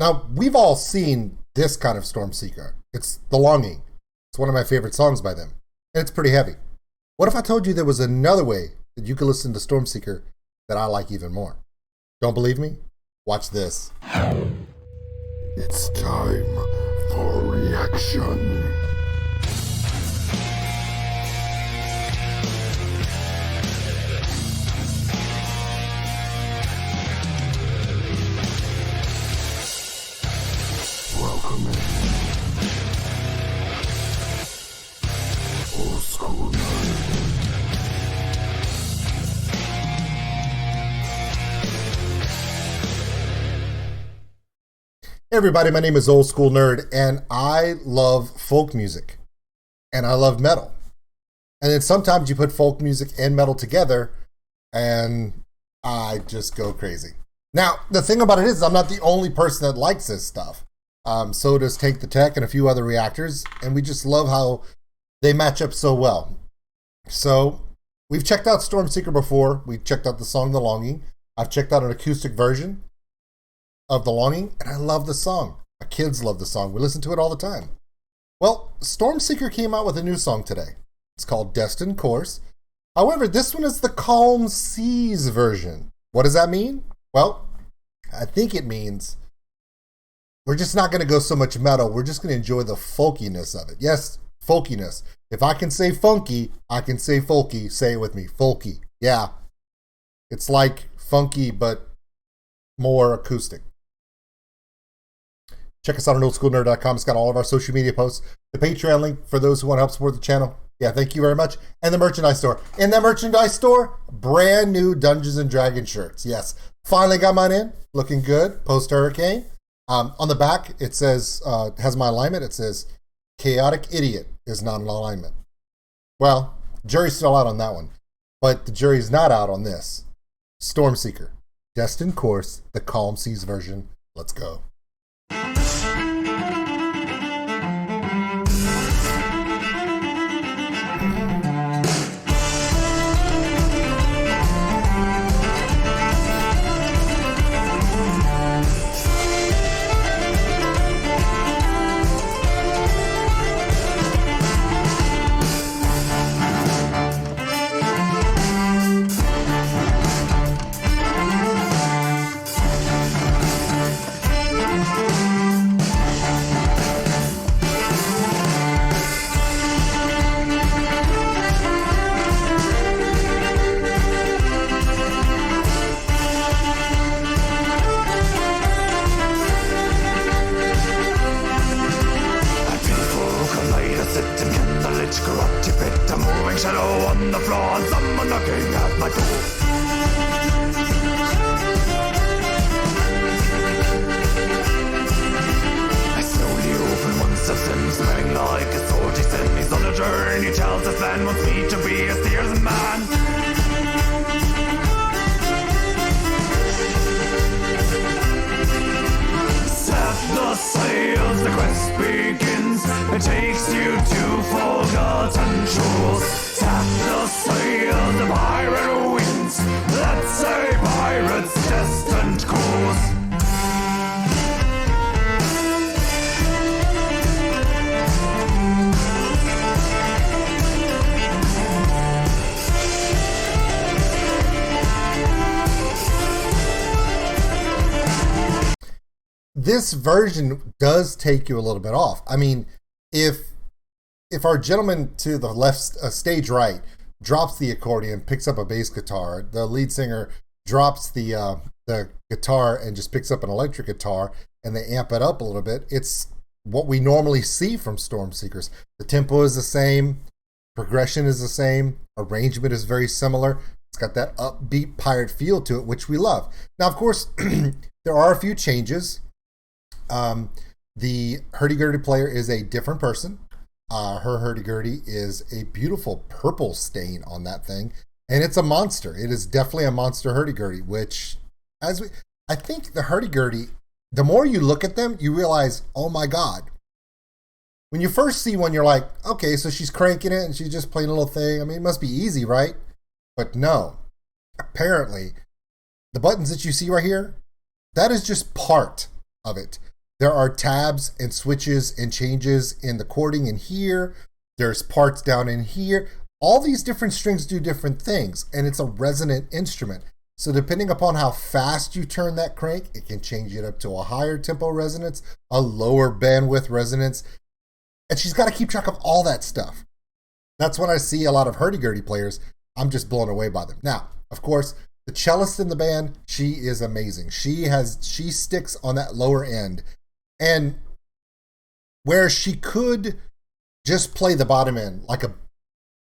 Now, we've all seen this kind of Stormseeker. It's The Longing. It's one of my favorite songs by them, and it's pretty heavy. What if I told you there was another way that you could listen to Stormseeker that I like even more? Don't believe me? Watch this. It's time for reaction. Welcome in. Old School Nerd. Hey everybody, my name is Old School Nerd, and I love folk music, and I love metal. And then sometimes you put folk music and metal together, and I just go crazy. Now, the thing about it is, I'm not the only person that likes this stuff. So does Take the Tech and a few other reactors, and we just love how they match up so well. So, we've checked out Stormseeker before. We've checked out the song The Longing. I've checked out an acoustic version of The Longing, and I love the song. My kids love the song. We listen to it all the time. Well, Stormseeker came out with a new song today. It's called Destined Course. However, this one is the Calm Seas version. What does that mean? Well, I think it means we're just not going to go so much metal. We're just going to enjoy the folkiness of it. Yes, folkiness. If I can say funky, I can say folky. Say it with me. Folky. Yeah. It's like funky, but more acoustic. Check us out on OldSkuleNerd.com. It's got all of our social media posts. The Patreon link for those who want to help support the channel. Yeah, thank you very much. And the merchandise store. In that merchandise store, brand new Dungeons and Dragons shirts. Yes, finally got mine in. Looking good. Post-hurricane. On the back, it says, has my alignment. It says, Chaotic Idiot is not in alignment. Well, jury's still out on that one. But the jury's not out on this. Stormseeker. Destined Course, the Calm Seas version. Let's go. Corrupted bit, a moving shadow on the floor, and someone knocking at my door. I slowly open one system, smelling like a sword. He sent me on a journey, tells this man wants me to be a steersman man. Set the sails, the quest begins. It takes you to forgotten shores. Set the sails, the pirate wins. That's a pirate's destined course. This version does take you a little bit off. I mean, if our gentleman to the left, stage right, drops the accordion, picks up a bass guitar, the lead singer drops the guitar and just picks up an electric guitar, and they amp it up a little bit, it's what we normally see from Stormseekers. The tempo is the same, progression is the same, arrangement is very similar. It's got that upbeat pirate feel to it, which we love. Now, of course, there are a few changes. The hurdy-gurdy player is a different person. Her hurdy-gurdy is a beautiful purple stain on that thing, and it's a monster. It is definitely a monster hurdy-gurdy, which, I think the hurdy-gurdy, the more you look at them, you realize, oh my God. When you first see one, you're like, okay, so she's cranking it and she's just playing a little thing. I mean, it must be easy, right? But no. Apparently, the buttons that you see right here, that is just part of it. There are tabs and switches and changes in the chording in here. There's parts down in here. All these different strings do different things, and it's a resonant instrument. So depending upon how fast you turn that crank, it can change it up to a higher tempo resonance, a lower bandwidth resonance. And she's got to keep track of all that stuff. That's when I see a lot of hurdy-gurdy players, I'm just blown away by them. Now, of course, the cellist in the band, she is amazing. She sticks on that lower end. And where she could just play the bottom end like a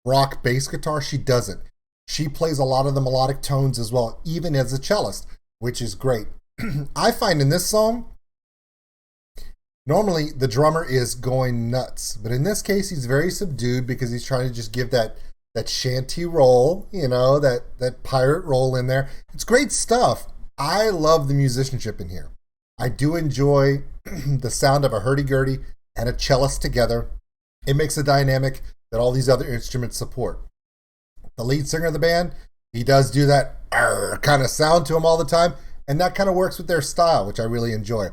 rock bass guitar, she doesn't. She plays a lot of the melodic tones as well, even as a cellist, which is great. I find in this song, normally the drummer is going nuts, but in this case, he's very subdued because he's trying to just give that shanty roll, that pirate roll in there. It's great stuff. I love the musicianship in here. I do enjoy the sound of a hurdy-gurdy and a cellist together. It makes a dynamic that all these other instruments support. The lead singer of the band, he does do that kind of sound to him all the time, and that kind of works with their style, which I really enjoy.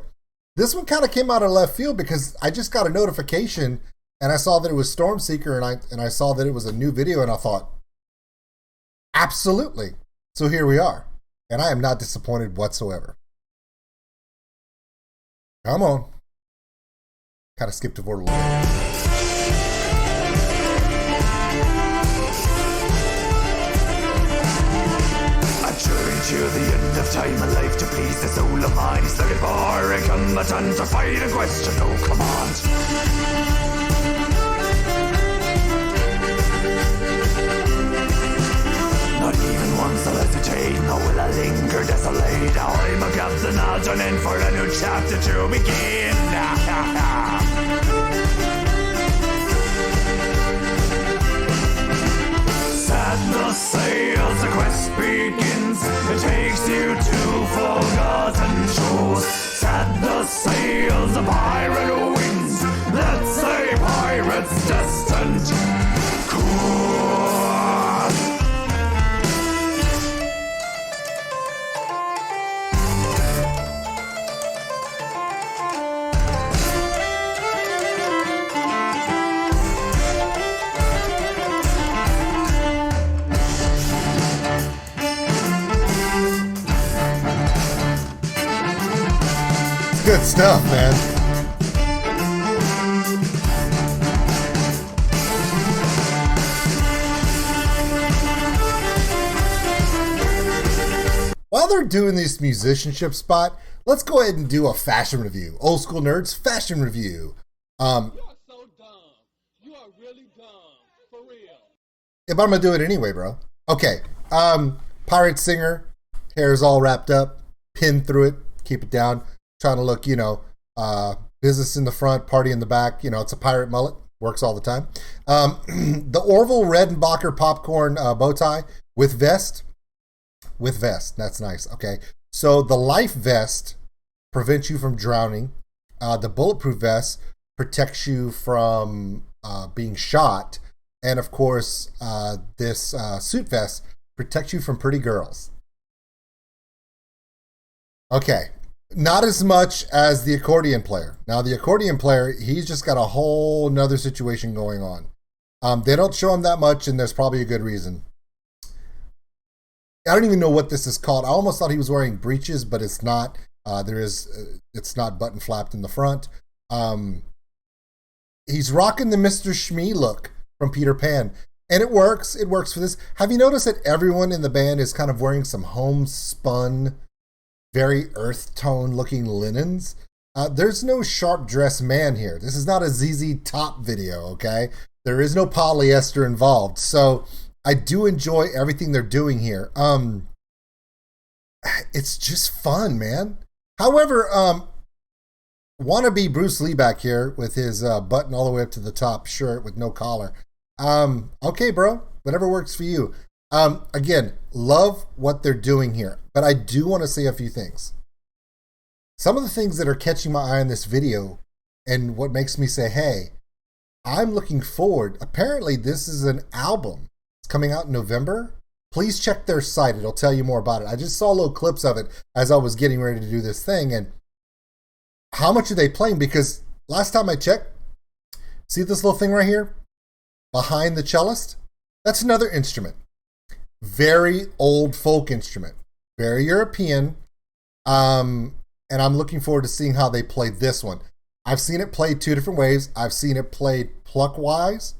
This one kind of came out of left field because I just got a notification and I saw that it was Stormseeker, and I saw that it was a new video, and I thought, absolutely. So here we are, and I am not disappointed whatsoever. Come on. Kind of skipped over a little bit. To the end of time and life to please the soul of mine. He's looking for a combatant to fight a question, no command. Not even once I'll hesitate, nor will I linger desolate. I'm a captain, I'll turn in for a new chapter to begin. Set the sails, the quest begins. It takes you to forgotten shores. Set the sails, the pirate wings. That's a pirate's destined course. Good stuff, man. While they're doing this musicianship spot, let's go ahead and do a fashion review. Old School Nerds fashion review. You are so dumb. You are really dumb. For real. Yeah, but I'm gonna do it anyway, bro. Okay. Pirate singer, hair is all wrapped up, pinned through it, keep it down. Trying to look, business in the front, party in the back. It's a pirate mullet. Works all the time. The Orville Redenbacher popcorn bow tie with vest. With vest. That's nice. Okay. So the life vest prevents you from drowning. The bulletproof vest protects you from being shot. And of course, this suit vest protects you from pretty girls. Okay. Not as much as the accordion player. Now, the accordion player, he's just got a whole nother situation going on. They don't show him that much, and there's probably a good reason. I don't even know what this is called. I almost thought he was wearing breeches, but it's not. It's not button flapped in the front. He's rocking the Mr. Shmee look from Peter Pan, and it works. It works for this. Have you noticed that everyone in the band is kind of wearing some homespun, very earth tone looking linens? There's no sharp dressed man here. This is not a ZZ Top video, okay? There is no polyester involved. So I do enjoy everything they're doing here. It's just fun, man. However, wannabe Bruce Lee back here with his button all the way up to the top shirt with no collar. Okay, bro, whatever works for you. Again, love what they're doing here, but I do want to say a few things. Some of the things that are catching my eye in this video and what makes me say, hey, I'm looking forward. Apparently, this is an album. It's coming out in November. Please check their site. It'll tell you more about it. I just saw little clips of it as I was getting ready to do this thing, and how much are they playing? Because last time I checked, see this little thing right here behind the cellist? That's another instrument. Very old folk instrument. Very European. And I'm looking forward to seeing how they play this one. I've seen it played 2 different ways. I've seen it played pluck-wise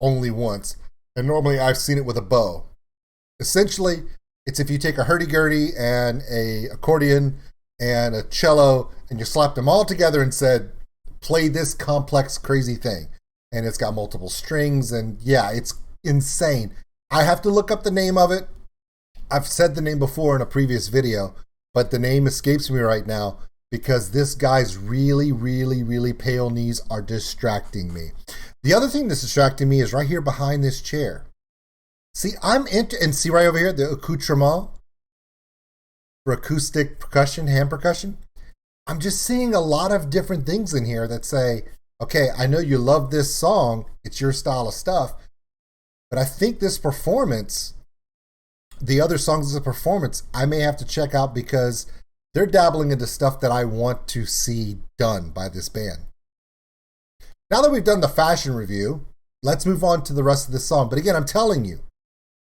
only once. And normally I've seen it with a bow. Essentially, it's if you take a hurdy-gurdy and a accordion and a cello and you slapped them all together and said, play this complex, crazy thing. And it's got multiple strings, and yeah, it's insane. I have to look up the name of it. I've said the name before in a previous video, but the name escapes me right now because this guy's really, really, really pale knees are distracting me. The other thing that's distracting me is right here behind this chair. See, and see right over here, the accoutrement for acoustic percussion, hand percussion. I'm just seeing a lot of different things in here that say, okay, I know you love this song, it's your style of stuff, but I think this performance, the other songs as a performance, I may have to check out because they're dabbling into stuff that I want to see done by this band. Now that we've done the fashion review, let's move on to the rest of the song. But again, I'm telling you,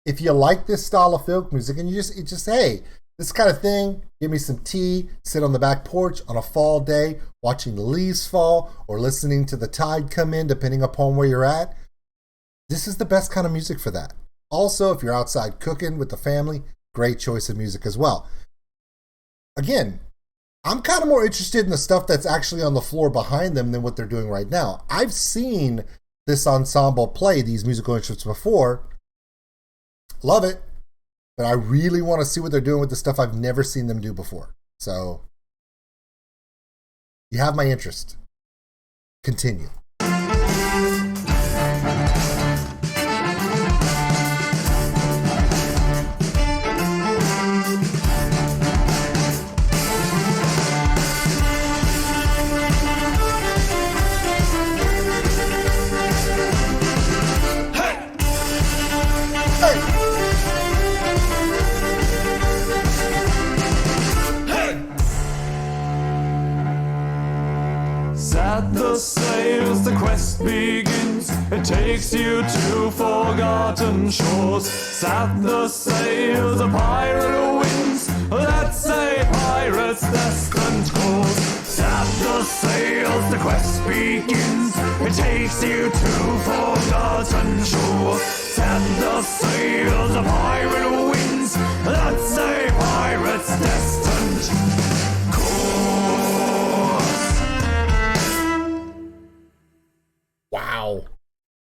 if you like this style of folk music and you just hey, this kind of thing, give me some tea, sit on the back porch on a fall day, watching the leaves fall or listening to the tide come in, depending upon where you're at. This is the best kind of music for that. Also, if you're outside cooking with the family, great choice of music as well. Again, I'm kind of more interested in the stuff that's actually on the floor behind them than what they're doing right now. I've seen this ensemble play these musical instruments before. Love it. But I really want to see what they're doing with the stuff I've never seen them do before. So, you have my interest. Continue. Set the sails, the quest begins. It takes you to forgotten shores. Set the sails, a pirate wins. That's a pirate's destined course. Set the sails, the quest begins. It takes you to forgotten shores. Set the sails, a pirate wins. That's a pirate's destined Wow.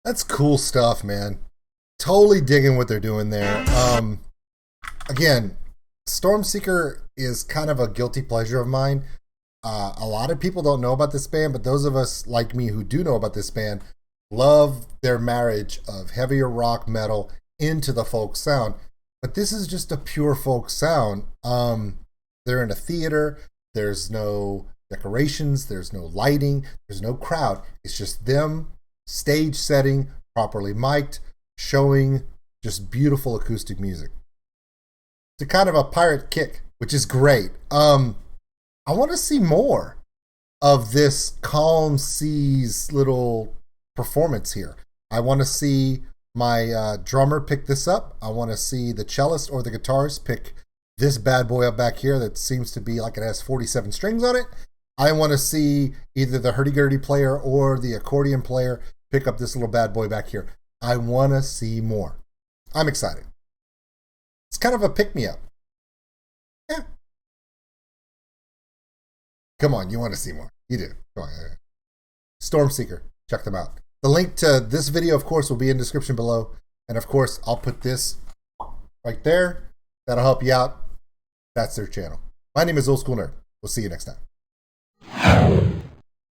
That's cool stuff, man. Totally digging what they're doing there. Again, Stormseeker is kind of a guilty pleasure of mine. A lot of people don't know about this band, but those of us like me who do know about this band love their marriage of heavier rock metal into the folk sound. But this is just a pure folk sound. They're in a theater. There's no decorations, there's no lighting, there's no crowd. It's just them, stage setting, properly mic'd, showing just beautiful acoustic music. It's a kind of a pirate kick, which is great. I want to see more of this calm seas little performance here. I want to see my drummer pick this up. I want to see the cellist or the guitarist pick this bad boy up back here that seems to be like it has 47 strings on it. I want to see either the hurdy-gurdy player or the accordion player pick up this little bad boy back here. I want to see more. I'm excited. It's kind of a pick-me-up. Yeah. Come on, you want to see more. You do. Come on. Stormseeker. Check them out. The link to this video, of course, will be in the description below. And, of course, I'll put this right there. That'll help you out. That's their channel. My name is OldSkuleNerd. We'll see you next time.